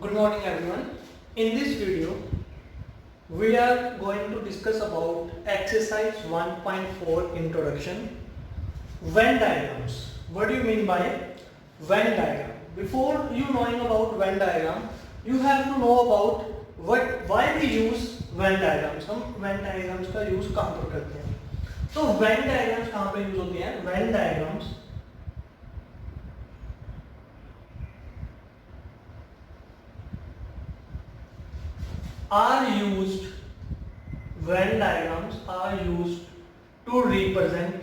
Good morning everyone. In this video, we are going to discuss about exercise 1.4 introduction. Venn diagrams. What do you mean by Venn diagram? Before you knowing about Venn diagram, you have to know about why we use Venn diagrams. हम Venn diagrams का use कहाँ पर करते हैं? तो Venn diagrams कहाँ पर use होती हैं? Venn diagrams are used Venn diagrams are used to represent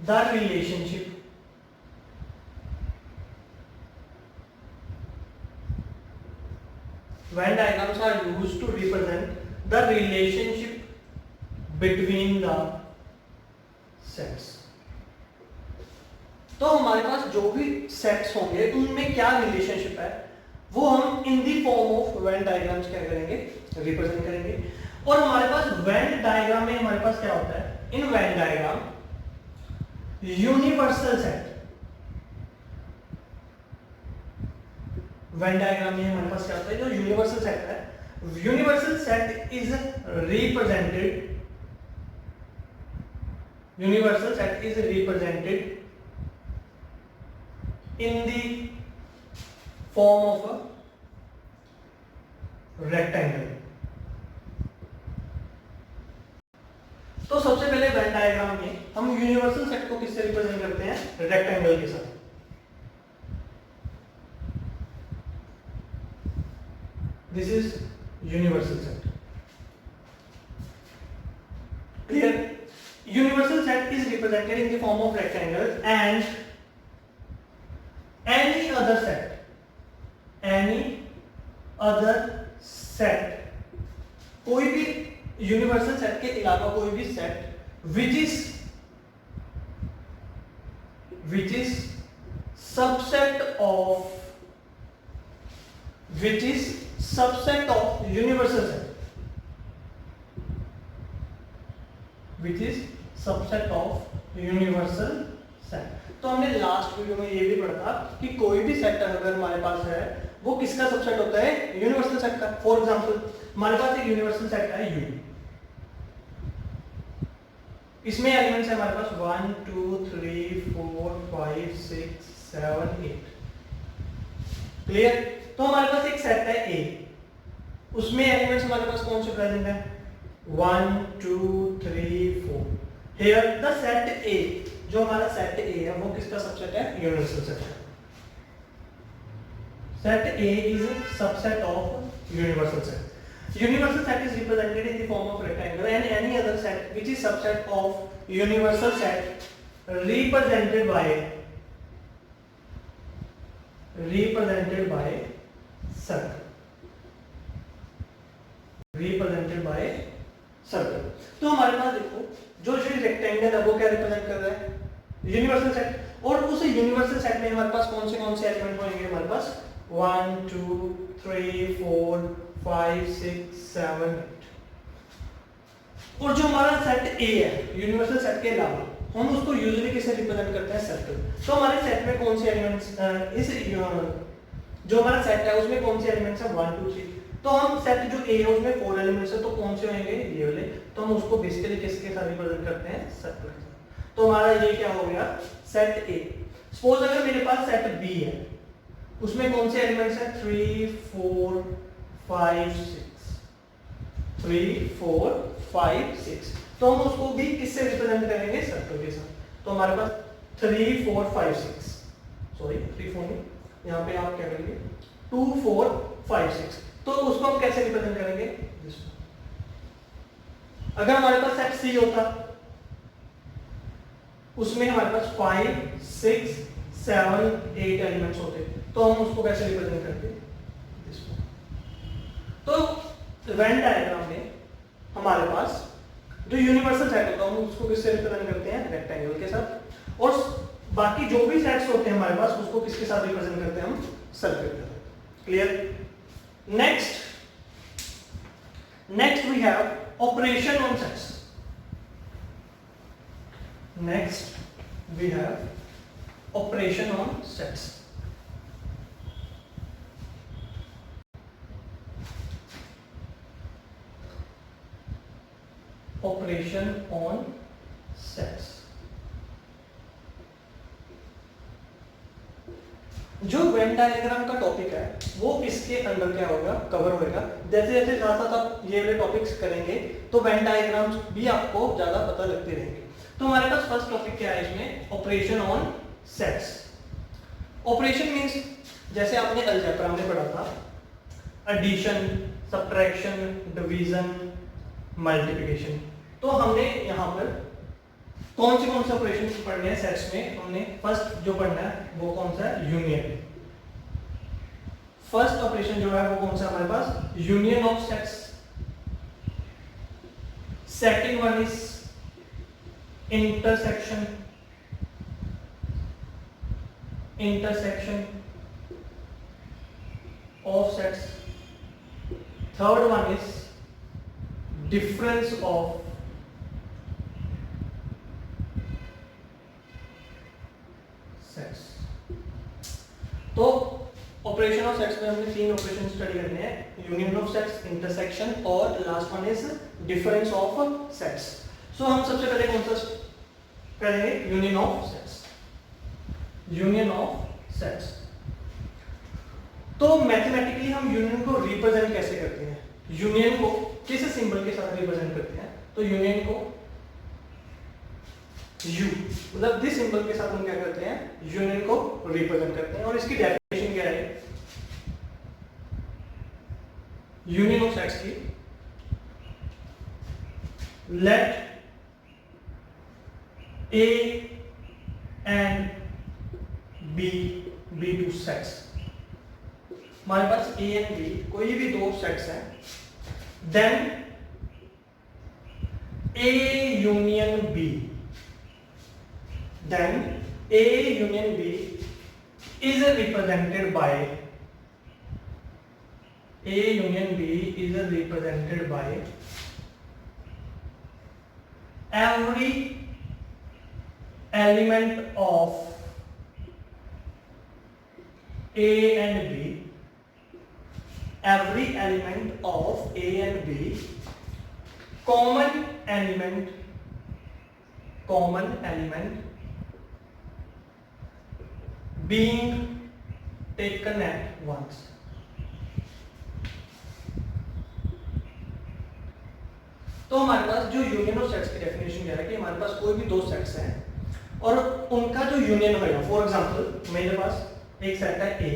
the relationship Venn diagrams are used to represent the relationship between the sets. तो हमारे पास जो भी सेट्स होंगे उनमें क्या रिलेशनशिप है वो हम in the form of Venn diagrams क्या करेंगे, रिप्रेजेंट करेंगे. और हमारे पास वेन डायग्राम में हमारे पास क्या होता है, in Venn diagram universal set, Venn diagram में हमारे पास क्या होता है, जो यूनिवर्सल सेट है, universal set is represented, universal set is represented in the form of a rectangle. तो सबसे पहले वेन डायग्राम में हम यूनिवर्सल सेट को किससे रिप्रेजेंट करते हैं, रेक्टेंगल के साथ. This is universal set. Clear? Universal set is represented in the form of rectangle and any other set, कोई भी यूनिवर्सल सेट के अलावा कोई भी set which is subset of universal set, which is subset of universal set. तो हमने last video में ये भी पढ़ा था कि कोई भी सेट अगर हमारे पास है वो किसका सबसेट होता है, यूनिवर्सल सेट का. फॉर एग्जांपल हमारे पास एक यूनिवर्सल सेट है U, इसमें एलिमेंट्स है हमारे पास 1 2 3 4 5 6 7 8. क्लियर? तो हमारे पास एक सेट है A, उसमें एलिमेंट्स हमारे पास कौन से प्रेजेंट है, 1 2 3 4. हियर द सेट A, जो हमारा सेट ए है वो किसका सबसेट है, यूनिवर्सल सेट है. Set A is subset of universal set. Universal set is represented in the form of rectangle and any other set which is subset of universal set represented by circle, represented by circle. तो हमारे पास देखो जो rectangle है वो क्या represent कर रहा है, यूनिवर्सल सेट. और उस यूनिवर्सल सेट में हमारे पास कौन से एलिमेंट होंगे, हमारे पास 1 2 3 4 5 6 7 8. और जो हमारा सेट ए है यूनिवर्सल सेट के अलावा हम उसको यूजुअली किससे रिप्रेजेंट करते हैं, सर्कल. तो हमारे सेट में कौन से एलिमेंट्स, इस जो हमारा सेट है उसमें कौन से एलिमेंट्स है, 1 2 3. तो हम सेट जो ए है उसमें 4 एलिमेंट्स है, तो कौन से होंगे, ये वाले. तो हम उसको बेसिकली किसके साथ रिप्रेजेंट करते हैं, सर्कल के साथ. तो हमारा ये क्या हो गया, सेट ए. सपोज अगर मेरे पास सेट बी है, उसमें कौन से एलिमेंट्स हैं, 3 4 5 6, 3 4 5 6. तो हम उसको भी किससे रिप्रेजेंट करेंगे, सर्कल के साथ. तो हमारे पास 3 4 5 6, सॉरी 3 4 नहीं, यहाँ पे आप क्या करेंगे 2 4 5 6. तो उसको हम कैसे रिप्रेजेंट करेंगे, अगर हमारे पास सेट सी होता उसमें हमारे पास 5 6 7 8 एलिमेंट्स होते, तो हम उसको कैसे रिप्रेजेंट करते. तो वेन डायग्राम में हमारे पास जो यूनिवर्सल सेट होता है हम उसको किससे रिप्रेजेंट करते हैं, रेक्टेंगल के साथ. और बाकी जो भी सेट्स होते हैं हमारे पास उसको किसके साथ रिप्रेजेंट करते हैं, हम सर्कल के साथ. Clear? Next we have operation on sets. Next we have operation on sets. Operation on sets. जो वेन डायग्राम का टॉपिक है वो इसके अंदर क्या होगा, कवर होगा। जैसे जैसे साथ साथ आप ये वाले टॉपिक्स करेंगे तो वेन डायग्राम्स भी आपको ज्यादा पता लगते रहेंगे। तो हमारे पास फर्स्ट टॉपिक क्या है इसमें, operation on sets. Operation means जैसे आपने अलजेब्रा में पढ़ा था, एडिशन, सब्ट्रैक्शन, डिवीजन, मल्टीप्लिकेशन। तो हमने यहाँ पर कौन से ऑपरेशन पढ़ने हैं सेट्स में। हमने फर्स्ट जो पढ़ना है वो कौन सा है, यूनियन। फर्स्ट ऑपरेशन जो है वो कौन सा हमारे पास, union of sets. Second one is intersection, of sets. Third one is difference of sets. तो ऑपरेशन ऑफ सेट्स में हमने 3 ऑपरेशन स्टडी करने हैं, यूनियन ऑफ सेट्स, इंटरसेक्शन और last one is difference of sets. So हम सबसे पहले कौन सा करेंगे, union of sets. Union of sets. तो मैथमेटिकली हम यूनियन को रिप्रेजेंट कैसे करते हैं, यूनियन को किस सिंबल के साथ रिप्रेजेंट करते हैं। तो यूनियन को U मतलब दिस सिंबल के साथ हम क्या करते हैं, यूनियन को रिप्रेजेंट करते हैं। और इसकी डेफिनेशन क्या है यूनियन ऑफ सेट्स की, late A and B be two sets। हमारे पास A एंड B कोई भी दो सेट्स हैं, then A union B, then A union B is represented by every element of A and B, every element of A and B, common element being taken at once। तो हमारे पास जो union of sets की definition क्या है कि हमारे पास कोई भी दो सेट्स हैं और उनका जो यूनियन होगा, फॉर एग्जांपल मेरे पास एक सेट है A,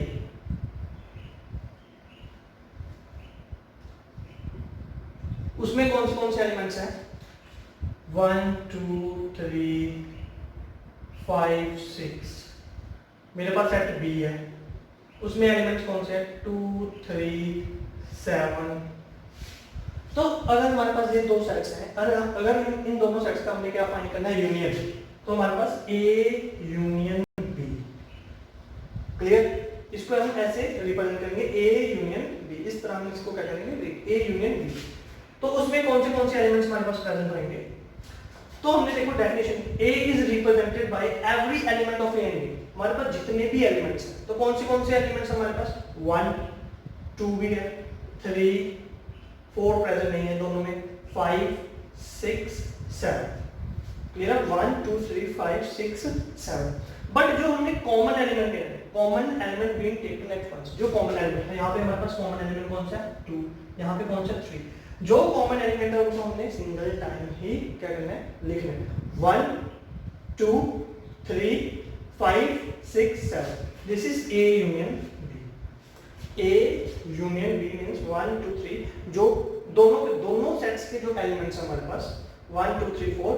उसमें कौन से एलिमेंट्स हैं, 1 2 3 5 6। मेरे पास सेट B है, उसमें एलिमेंट्स कौन से हैं, 2 3 7। तो अगर हमारे पास ये दो सेट्स हैं, अगर इन दोनों सेट्स का हमने क्या फाइंड करना है, यूनियन, तो हमारे पास A यूनियन B। क्लियर, इसको हम ऐसे रिप्रेजेंट करेंगे A यूनियन B, इस तरह हम इसको क्या करेंगे, A यूनियन B। तो उसमें कौन से एलिमेंट्स हमारे पास प्रेजेंट रहेंगे। तो हमने देखो definition, A is represented by every element of A and B। हमारे पास जितने भी एलिमेंट्स हैं, तो कौन से एलिमेंट्स हमारे पास, 1 2 भी है, 3 4 प्रेजेंट नहीं है दोनों में, 5 6 7। क्लियर है, 1 2 3 5 6 7। बट जो हमने कॉमन एलिमेंट है, common element being taken at once, जो कॉमन एलिमेंट है, यहाँ पे हमारे पास कॉमन एलिमेंट कौन सा है, 2, यहाँ पे कौन सा 3। जो कॉमन एलिमेंट है उसको हमने सिंगल टाइम ही क्या करना है, लिखना है, 1 2 3 5 6 7। This is A union B। A union B means 1 2 3, जो दोनों सेट्स के जो एलिमेंट्स हमारे पास 1 2 3 4,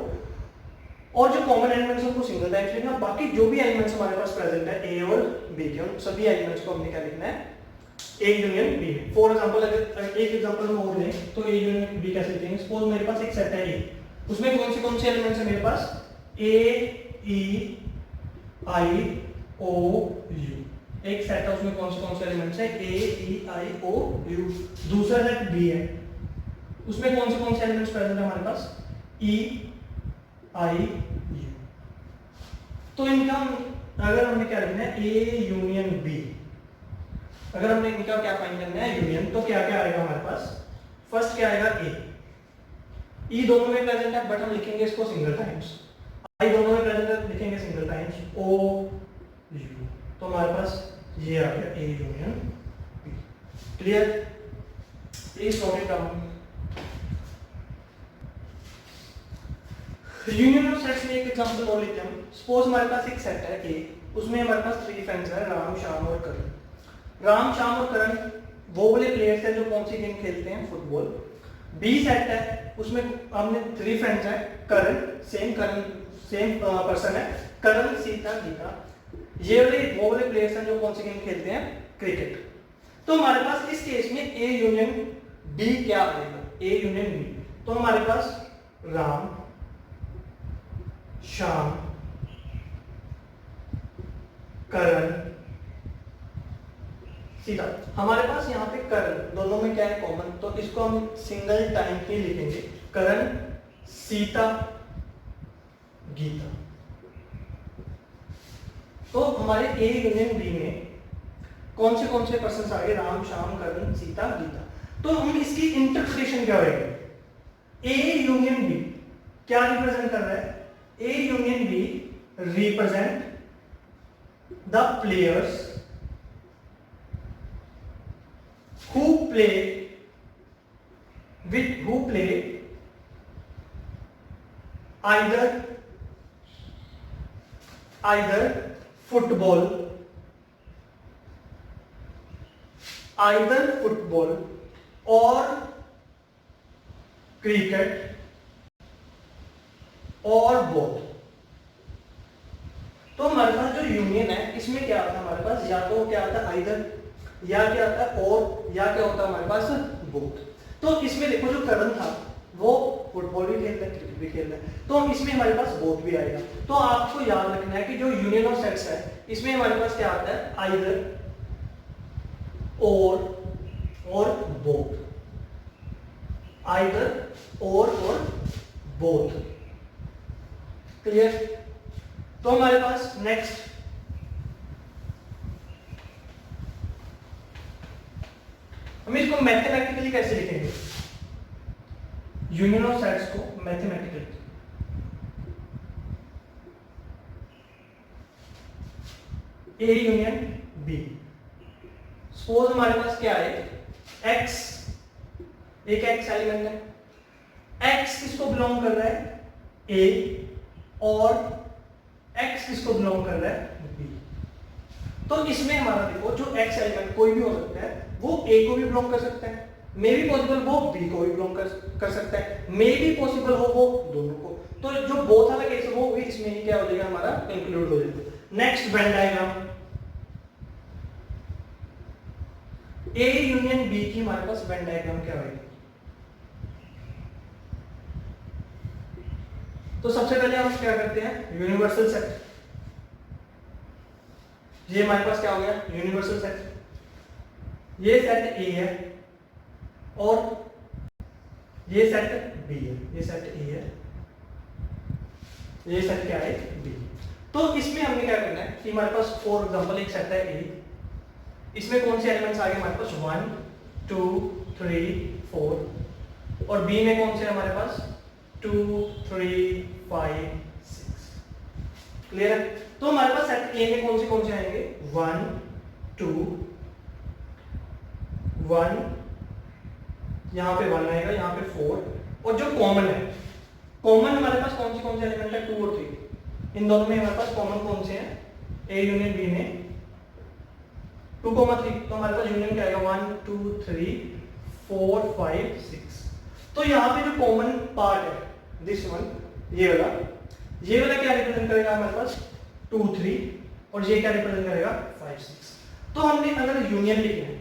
और जो कॉमन एलिमेंट्स हैं उनको सिंगल टाइम लिखना। बाकी जो भी एलिमेंट्स हमारे पास प्रेजेंट है A और B के, उन सभी एलिमेंट्स को हमने क्या लिखना है, A union B। For example अगर एक एग्जांपल हम और लें तो A यूनियन B कैसे लिखेंगे। सपोज मेरे पास एक सेट है A, उसमें कौन से एलिमेंट्स हैं मेरे पास, A E I O U। एक सेट है उसमें कौन से एलिमेंट्स हैं, A E I O U। दूसरा सेट B है, उसमें कौन से एलिमेंट्स प्रेजेंट है हमारे पास, E I U। तो इनका अगर हमने क्या लिखना है, A यूनियन B, अगर हमने इनका क्या फाइंड करना है, यूनियन, तो क्या आएगा हमारे पास, फर्स्ट क्या आएगा A, ई दोनों में प्रेजेंट है बट हम लिखेंगे इसको सिंगल टाइम्स, आई दोनों में प्रेजेंट है लिखेंगे सिंगल टाइम्स ओ यू, तो हमारे पास ये आ गया A union B. Clear? Please note it down. Union of sets में एक एग्जांपल और लेते हैं हम। सपोज हमारे पास एक सेट है ए, उसमें हमारे पास 3 फ्रेंड्स हैं, राम श्याम और करण। राम श्याम और करण वो वाले प्लेयर्स हैं जो कौन सी गेम खेलते हैं, फुटबॉल। बी सेट है, उसमें हमने 3 फ्रेंड्स हैं, करण सेम पर्सन है, करण सीता गीता। ये वाले वो वाले प्लेयर्स हैं जो कौन सी गेम खेलते हैं, क्रिकेट। तो हमारे पास इस केस में ए यूनियन बी क्या आएगा, ए यूनियन बी। तो हमारे पास राम श्याम करण सीता। हमारे पास यहाँ पे करण दोनों में क्या है, कॉमन, तो इसको हम सिंगल टाइम ही लिखेंगे, करण सीता गीता। तो हमारे ए यूनियन बी में कौन से पर्सन आ गए, राम श्याम करण सीता गीता। तो हम इसकी इंटरप्रिटेशन क्या होगी, ए यूनियन बी क्या रिप्रेजेंट कर रहा है, A union B represent the players who play either football or cricket और बोथ। तो हमारे पास जो यूनियन है इसमें क्या आता है, हमारे पास या तो क्या आता है आइदर, या क्या आता है और, या क्या होता है हमारे पास बोथ। तो इसमें देखो जो करण था वो फुटबॉल भी खेलता है क्रिकेट भी खेलता है, तो इसमें हमारे पास बोथ भी आएगा। तो आपको याद रखना है कि जो यूनियन ऑफ सेट्स है इसमें हमारे पास क्या आता है, आइदर और बोथ, आइदर और बोथ। क्लियर? तो हमारे पास नेक्स्ट हम इसको मैथमेटिकली कैसे लिखेंगे, यूनियन ऑफ सेट्स को mathematically. A union B, suppose हमारे पास क्या है, एक्स, एक एक्स एलिमेंट है, एक्स किसको बिलोंग कर रहा है, ए, और x किसको बिलोंग कर रहा है, b। तो इसमें हमारा देखो जो x एलिमेंट कोई भी हो सकता है, वो a को भी बिलोंग कर सकता है, मे बी पॉसिबल वो b को भी बिलोंग कर सकता है, मे बी पॉसिबल हो वो दोनों को। तो जो बोथ वाला केस है वो भी इसमें ही क्या हो जाएगा, हमारा इंक्लूड हो जाएगा। Next Venn diagram, a union b की हमारे पास वेन डायग्राम क्या होगी। तो सबसे पहले हम क्या करते हैं, यूनिवर्सल सेट। ये हमारे पास क्या हो गया, यूनिवर्सल सेट। ये सेट ए है और ये सेट बी है, ये सेट ए है, ये सेट क्या है, बी। तो इसमें हमने क्या करना है कि हमारे पास फॉर एग्जांपल एक सेट है ए, इसमें कौन से एलिमेंट्स आ गए हमारे पास, 1 2 3 4, और बी में कौन से हमारे पास 2 3 5 6। क्लियर है? तो हमारे पास सेट ए में कौन से आएंगे, 1 2 1, यहां पे 1 आएगा, यहां पे 4, और जो कॉमन है, कॉमन हमारे पास कौन से एलिमेंट है, 2 और 3। इन दोनों में हमारे पास कॉमन कौन से हैं, ए यूनियन बी में 2 3, तो हमारे पास यूनियन क्या आएगा, 1 2 3 4 5 6। तो यहाँ पे जो कॉमन पार्ट है, दिस वन, ये वाला क्या रिप्रेजेंट करेगा हमारे पास 2 3, और ये क्या रिप्रेजेंट करेगा 5 6। तो हमने अगर यूनियन लिखना है,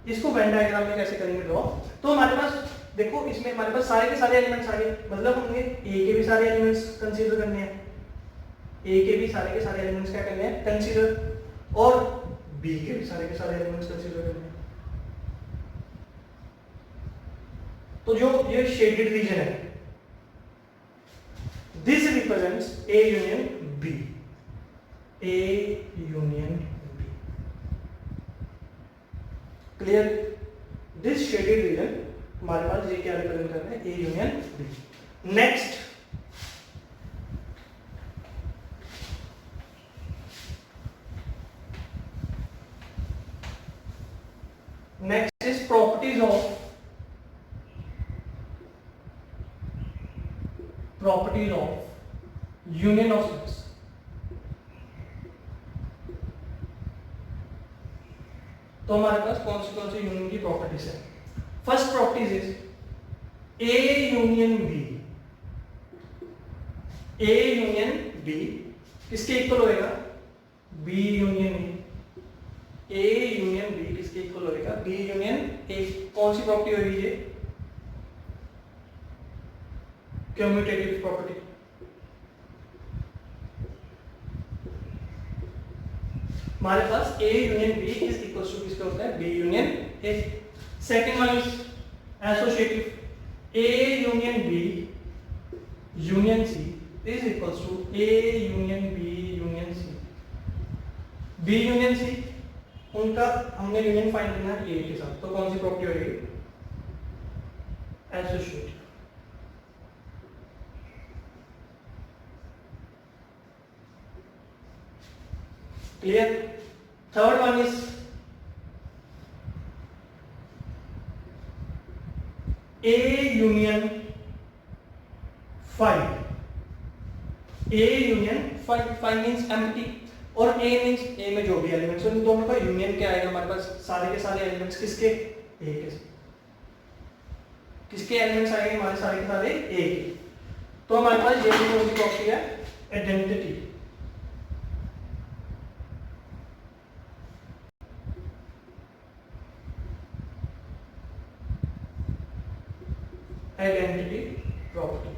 इसको वेन डायग्राम में कैसे करेंगे ड्रॉ, तो हमारे पास देखो इसमें हमारे पास सारे के सारे एलिमेंट्स आ गए, मतलब हमने ए के भी सारे एलिमेंट्स कंसीडर करने हैं, ए के भी सारे के सारे एलिमेंट्स क्या करने हैं, कंसीडर, और बी के भी सारे के सारे एलिमेंट्स कंसीडर करने हैं। तो जो ये शेडेड रीजन है, this represents A union B, A union B. Clear? This shaded region हमारे पास ये क्या रिप्रेजेंट कर रहे हैं, A union B. Next is properties of union of sets. तो हमारे पास कौन सी यूनियन की प्रॉपर्टीज है? First properties is A union B. A union B किसके इक्वल होएगा? B union A. A union B किसके इक्वल होएगा? बी यूनियन ए। कौन सी प्रॉपर्टी होगी ये? Commutative property. हमारे पास A union B is equal to किसका होता है? B union A. Second one is associative. A union B union C is equal to A union B union C. B union C उनका हमने union find करना है ए के साथ, तो कौन सी प्रॉपर्टी होगी? Associative. Clear? Third one is A union five. A union five means empty और ए मीन्स ए में जो भी एलिमेंट्स हैं, दोनों का यूनियन क्या आएगा हमारे पास? सारे के सारे एलिमेंट्स किसके? ए के। किसके एलिमेंट्स आएंगे? हमारे सारे के सारे ए के। तो हमारे पास ये भी कौन सी प्रॉपर्टी है? Identity. Identity property.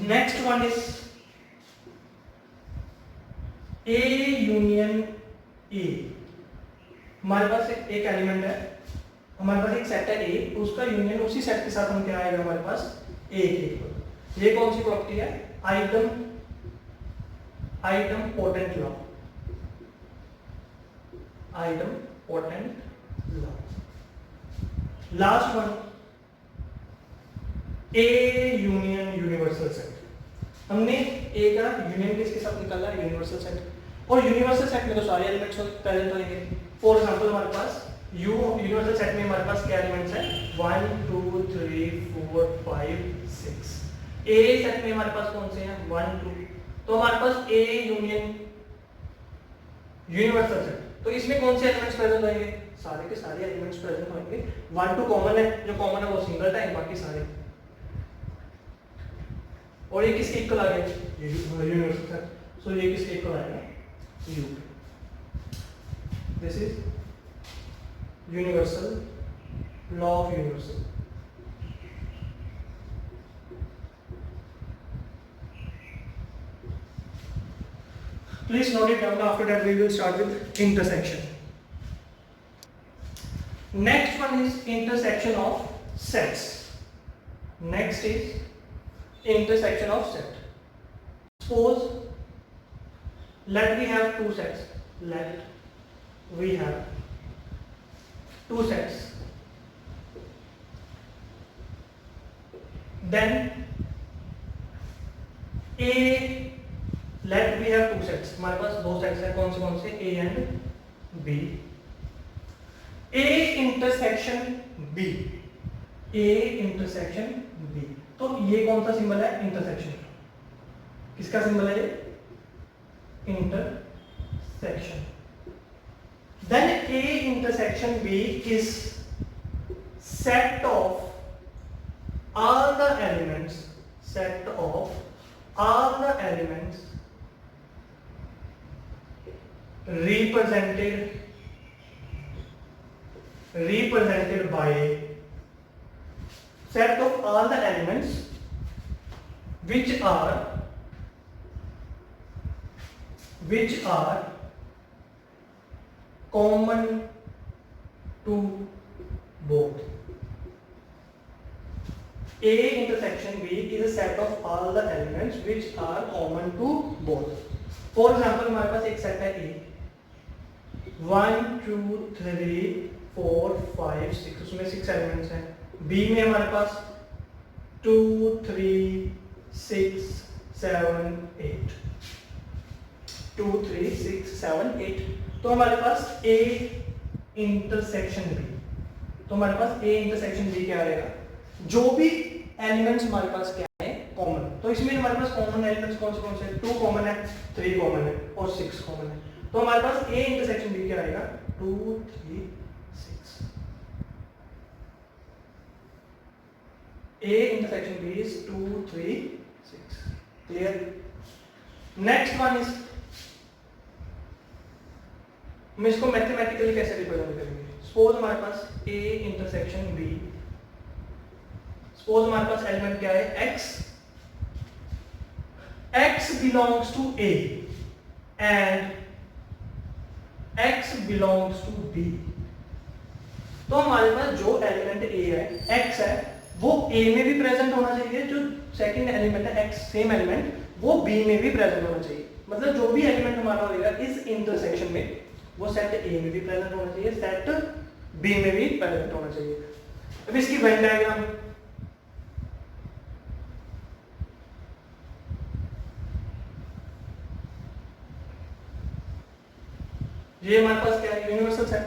Next one is A union A. हमारे पास एक एलिमेंट है, हमारे पास एक सेट है ए, उसका यूनियन उसी सेट के साथ हम क्या आएगा हमारे पास? ए के इक्वल। ये कौन सी प्रॉपर्टी है? Item potent law. Item potent law. Last one A union universal set. हमने ए का यूनियन किसके साथ निकाला? Universal set. और यूनिवर्सल सेट में तो सारे एलिमेंट्स प्रेजेंट होंगे। फॉर एग्जांपल हमारे पास यूनिवर्सल सेट में हमारे पास क्या एलिमेंट्स हैं? 1 2 3 4 5 6। ए सेट में हमारे पास कौन से हैं? 1 2। तो हमारे पास ए यूनियन यूनिवर्सल सेट, तो इसमें कौन से एलिमेंट्स प्रेजेंट होंगे? सारे के सारे एलिमेंट्स प्रेजेंट होंगे। 1 2 कॉमन है, जो कॉमन है वो सिंगल टाइम, बाकी सारे। और ये किसके इक्वल आ गया? Universal set. सो ये किसके इक्वल आएगा? You. This is universal law of universal. Please note it down. After that we will start with intersection. Next one is intersection of sets. Next is intersection of set. Suppose let we have two sets. Let we have two sets. Then A, let we have two sets. हमारे पास दो sets हैं, कौन से? A and B. A intersection B. A intersection B. तो ये कौन सा symbol है? इंटरसेक्शन। किसका सिंबल है ये? Intersection. Then A intersection B is set of all the elements. Set of all the elements represented by set of all the elements which are common to both. A intersection B is a set of all the elements which are common to both. For example, हमारे पास एक set है A, 1 2 3 4 5 6, उसमें 6 elements हैं। B में हमारे पास 2 3 6 7 8, 2 3 6 7 8। तो हमारे पास ए इंटरसेक्शन बी, तो हमारे पास ए इंटरसेक्शन बी क्या रहेगा, जो भी एलिमेंट्स हमारे पास क्या है कॉमन, तो इसमें हमारे पास कॉमन एलिमेंट्स कौन से हैं, 2 कॉमन है, 3 कॉमन है और 6 कॉमन है। तो हमारे पास ए इंटरसेक्शन बी क्या आएगा, 2 3 6। A intersection B is 2 3 6। Clear. Next one is, हम इसको मैथमेटिकली कैसे रिप्रेजेंट करेंगे। सपोज हमारे पास ए इंटरसेक्शन बी, सपोज हमारे पास एलिमेंट क्या है x, x belongs to A and x belongs to B। तो हमारे पास जो एलिमेंट A है, x है, वो A में भी प्रेजेंट होना चाहिए, जो सेकंड एलिमेंट है x सेम एलिमेंट, वो B में भी प्रेजेंट होना चाहिए। मतलब जो भी एलिमेंट हमारा होगा इस इंटरसेक्शन में, वो सेट A में भी प्रेजेंट होना चाहिए, सेट B में भी प्रेजेंट होना चाहिए। अब इसकी वेन डायग्राम, ये हमारे पास क्या है, यूनिवर्सल सेट,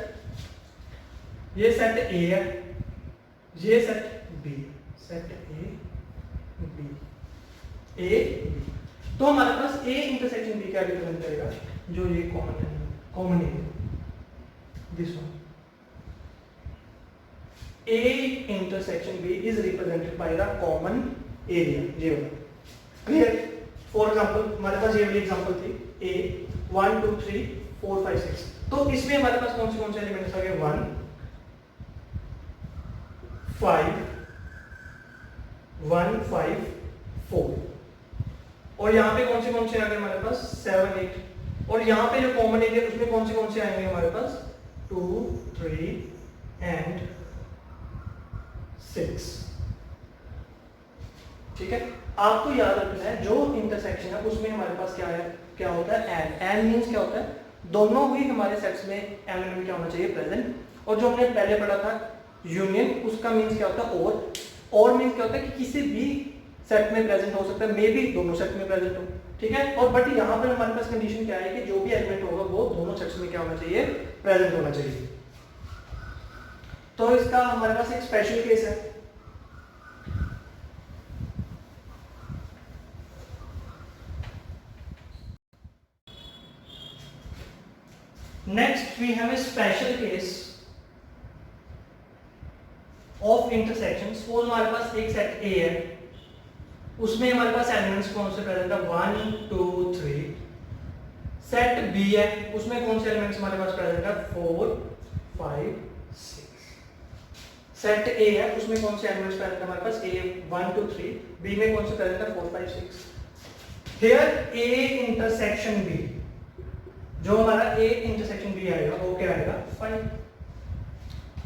ये सेट A है, ये set B, set A B, A B। तो हमारे पास A इंटरसेक्शन B क्या रिप्रेजेंट करेगा, जो ये कॉमन है, कॉमन है this one. A intersection B is represented by the common area, ये वाला। क्लियर। फॉर एग्जांपल हमारे पास ये वाली एग्जांपल थी A 1 2 3 4 5 6। तो इसमें हमारे पास कौन से एलिमेंट्स आ गए, 1 5 1 5 4, और यहाँ पे कौन से आ गए हमारे पास 7 8, और यहाँ पे जो कॉमन एरिया उसमें कौन से आएंगे हमारे पास 2 3 एंड 6। ठीक है। आपको याद रखना है जो इंटरसेक्शन है उसमें हमारे पास क्या होता है, एंड मींस क्या होता है, दोनों ही हमारे सेट्स में एलिमेंट क्या होना चाहिए, प्रेजेंट। और जो हमने पहले पढ़ा था यूनियन, उसका मींस क्या होता है, और मींस क्या होता है कि किसी भी सेट में प्रेजेंट हो सकता है, मे बी दोनों सेट में प्रेजेंट हो। ठीक है। और बट यहाँ पर हमारे पास कंडीशन क्या है कि जो भी एलिमेंट होगा वो दोनों सेट्स में क्या होना चाहिए, प्रेजेंट होना चाहिए। तो इसका हमारे पास एक स्पेशल केस है, next we have a special case of intersection। Suppose हमारे पास एक सेट A है, उसमें हमारे पास एलिमेंट्स कौन से प्रेजेंट है, 1 2 3। सेट B है, उसमें कौन से एलिमेंट्स हमारे पास प्रेजेंट है, 4 5 6। सेट A है, उसमें कौन से एलिमेंट्स प्रेजेंट है हमारे पास, A 1 2 3, B में कौन से प्रेजेंट है, 4 5 6। Here A intersection B, जो हमारा A इंटरसेक्शन B आएगा वो क्या आएगा, 5।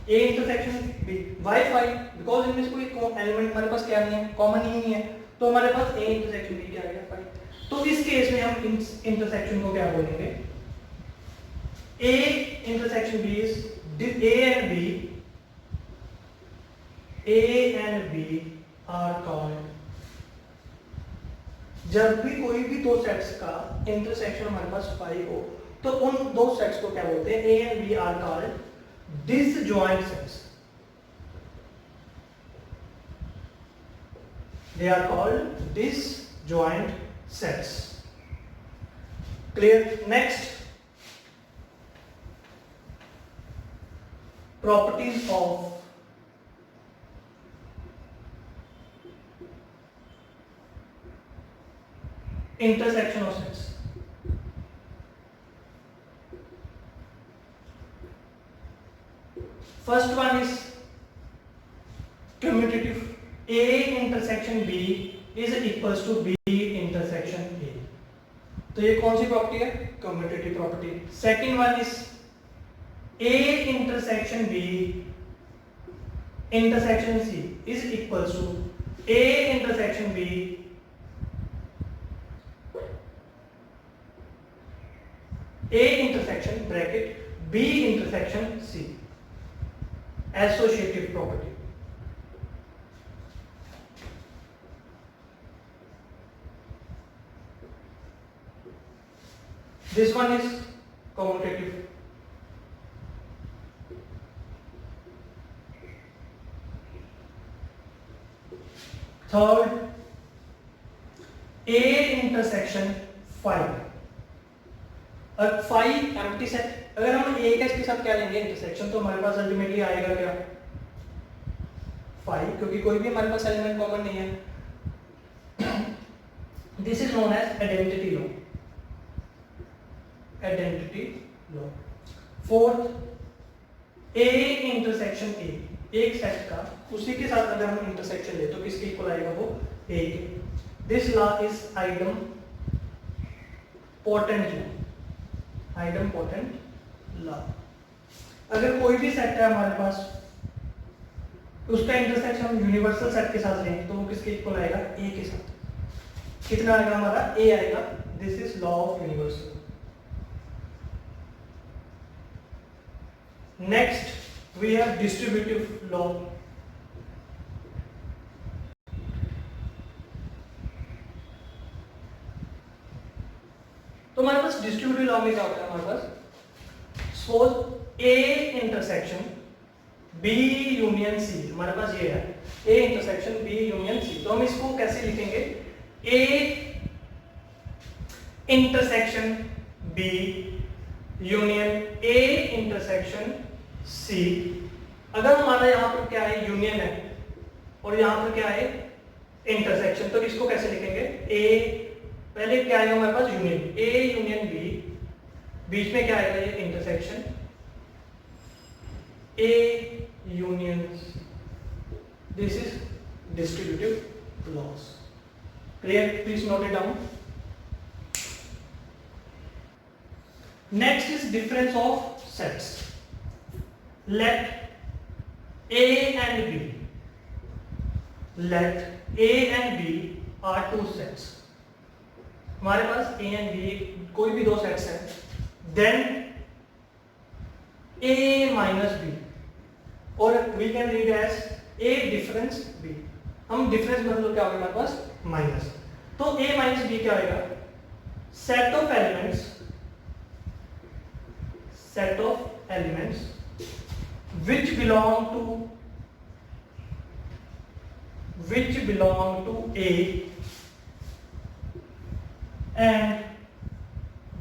A intersection B, why 5? Because इनमें से कोई एलिमेंट हमारे पास क्या नहीं है, कॉमन ही नहीं है, तो हमारे पास A इंटरसेक्शन B क्या आएगा, 5। तो इस केस में हम इंटरसेक्शन को क्या बोलेंगे, A intersection B is A and B are called, जब भी कोई भी दो सेट्स का इंटरसेक्शन हमारे पास 5 हो, तो उन दो सेट्स को क्या बोलते हैं, A and B are called disjoint sets। They are called disjoint sets। Clear? Next, properties of intersection of sets। First one is commutative। A intersection B is equals to B intersection A। तो ये कौन सी property है, commutative property. Second one is A intersection B intersection C is equals to A intersection B A intersection bracket, B intersection C, associative property। This one is commutative. Third, A intersection 5। अब 5 empty set, अगर हम A का इसके साथ क्या लेंगे intersection, तो हमारे पास अल्टीमेटली आएगा क्या 5, क्योंकि कोई भी हमारे पास एलिमेंट कॉमन नहीं है। This is known as identity law, identity law. Fourth, A intersection A, एक सेट का उसी के साथ अगर हम इंटरसेक्शन ले तो किसके इक्वल आएगा वो A के। This law is idempotent law, idempotent law. अगर कोई भी सेट है हमारे पास, उसका इंटरसेक्शन हम यूनिवर्सल सेट के साथ लेंगे तो वो किसके इक्वल आएगा A के साथ। कितना आएगा हमारा A आएगा। This is law of universal. Next we have distributive law. तो हमारे पास डिस्ट्रीब्यूटिव लॉ में क्या होता है, हमारे पास suppose A intersection B union C, हमारे पास ये है A intersection B union C। तो हम इसको कैसे लिखेंगे, A intersection B union A intersection C। अगर हमारा यहाँ पर क्या है यूनियन है और यहाँ पर क्या है इंटरसेक्शन, तो इसको कैसे लिखेंगे, A पहले क्या आएगा हमारे पास यूनियन, A यूनियन B, बीच में क्या आएगा ये intersection A union. This is distributive laws. Clear, please note it down. Next is difference of sets. Let A and B, let A and B are two sets। हमारे पास A and B कोई भी दो sets हैं, then A minus B, और we can read as A difference B। हम difference मतलब क्या होगा हमारे पास माइनस, तो A minus B क्या आएगा, set of elements which belong to A and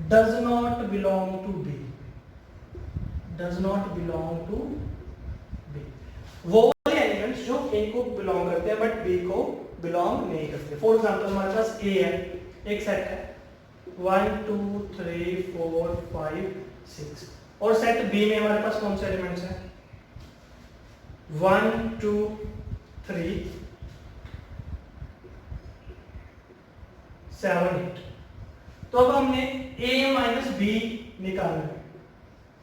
does not belong to B। वो वाले एलिमेंट्स जो A को बिलोंग करते हैं बट B को बिलोंग नहीं करते। फॉर एग्जांपल हमारे पास A है, एक सेट है 1 2 3 4 5 6, और सेट B में हमारे पास कौन से एलिमेंट्स हैं 1 2 3 7 8। तो अब हमने A माइनस B निकालना है,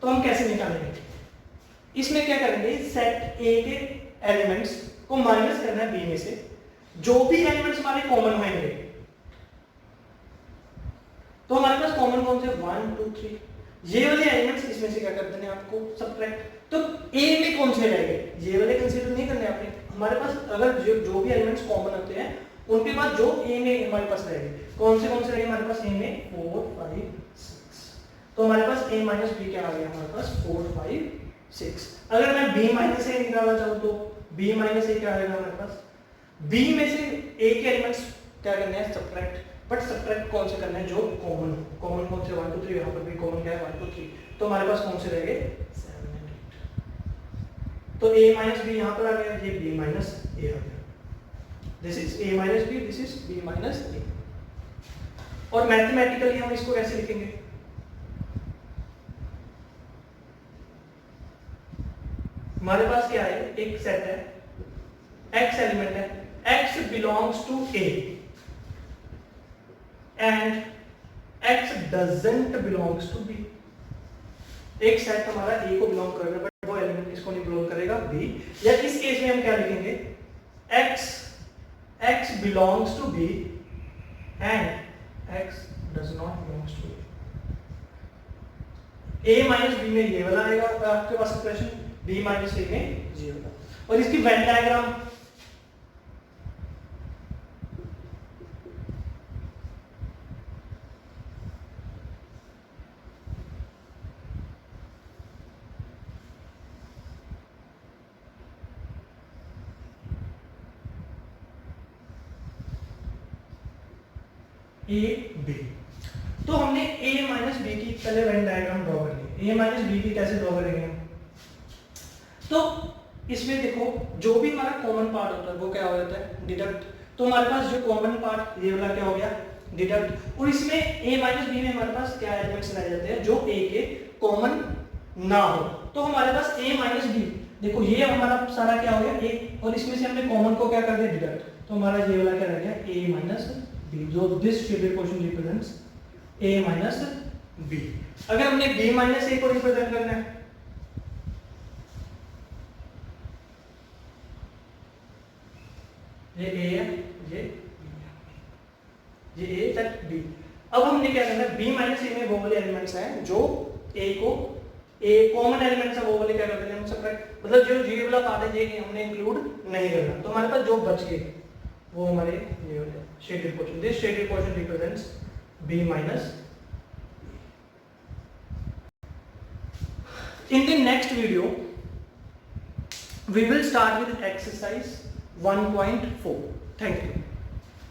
तो हम कैसे निकालेंगे, इसमें क्या करेंगे, सेट A के एलिमेंट्स को माइनस करना है B में से, जो भी एलिमेंट्स हमारे कॉमन होंगे, तो हमारे पास कॉमन कौन से 1 2 3, ये वाले एलिमेंट्स इसमें से क्या कर देने आपको सबट्रैक्ट। तो A में कौन से रहेंगे, ये वाले कंसीडर नहीं करने आपने। हमारे पास अगर जो भी एलिमेंट्स कॉमन होते हैं उनके बाद जो A में हमारे पास रहेंगे, कौन से रहेंगे हमारे पास A में 4 5 6। तो हमारे पास A माइनस B क्या आ गया हमारे पास 4 5 6। अगर मैं B माइनस A निकालना चाहूँ तो B माइनस A क्या आएगा हमारे पास, B में से A के एलिमेंट्स क्या करने हैं सबट्रैक्ट, बट सबट्रैक्ट कौन से करने हैं जो कॉमन कौन से 1 2 3, यहाँ पर भी कॉमन क्या है 1 2 3, तो हमारे पास कौन से रहेंगे 7 and 8। तो A माइनस B यहाँ पर आ गया, ये B माइनस A आ गया। This is A minus B, this is B minus A। और मैथमेटिकली हम इसको कैसे लिखेंगे, हमारे पास क्या है, एक सेट है X एलिमेंट है, X belongs to A and X doesn't belongs to B। एक सेट हमारा A को बिलोंग करेगा बट वो एलिमेंट किसको नहीं बिलोंग करेगा B, या इस केस में हम क्या लिखेंगे X belongs to B and X does not belongs to A minus B में ये वाला आएगा आपके पास एक्सप्रेशन, B माइनस A में ये वाला। और इसकी वेन डायग्राम ए बी। तो हमने a माइनस बी की पहले वेन डायग्राम ड्रॉ कर ली। a माइनस बी की कैसे ड्रॉ करेंगे हम? तो इसमें देखो जो भी हमारा कॉमन पार्ट होता है वो क्या हो जाता है, डिडक्ट। तो हमारे पास जो कॉमन पार्ट ये वाला क्या हो गया, डिडक्ट। और इसमें a माइनस बी में हमारे पास क्या एलिमेंट्स रह जाते हैं जो a के कॉमन ना हो। तो हमारे पास a माइनस बी, देखो ये हमारा सारा क्या हो गया a, और इसमें से हमने कॉमन को क्या कर दिया, डिडक्ट। तो हमारा ये वाला क्या रह गया, a माइनस बी, जो this shaded portion represents a minus B. अगर हमने b माइनस a को रिप्रेजेंट करना है, ये a है, ये a तक b। अब हमने क्या करना है, b माइनस a में वो वाले एलिमेंट्स हैं जो a को a कॉमन एलिमेंट्स है वो वाले क्या कर देंगे हम सेपरेट, मतलब जो ये वाला पार्ट है ये हमने इंक्लूड नहीं करना। तो हमारे पास जो बच गए वो हमारे ये वाले shaded portion, this shaded portion represents b minus. In the next video, we will start with exercise 1.4. Thank you.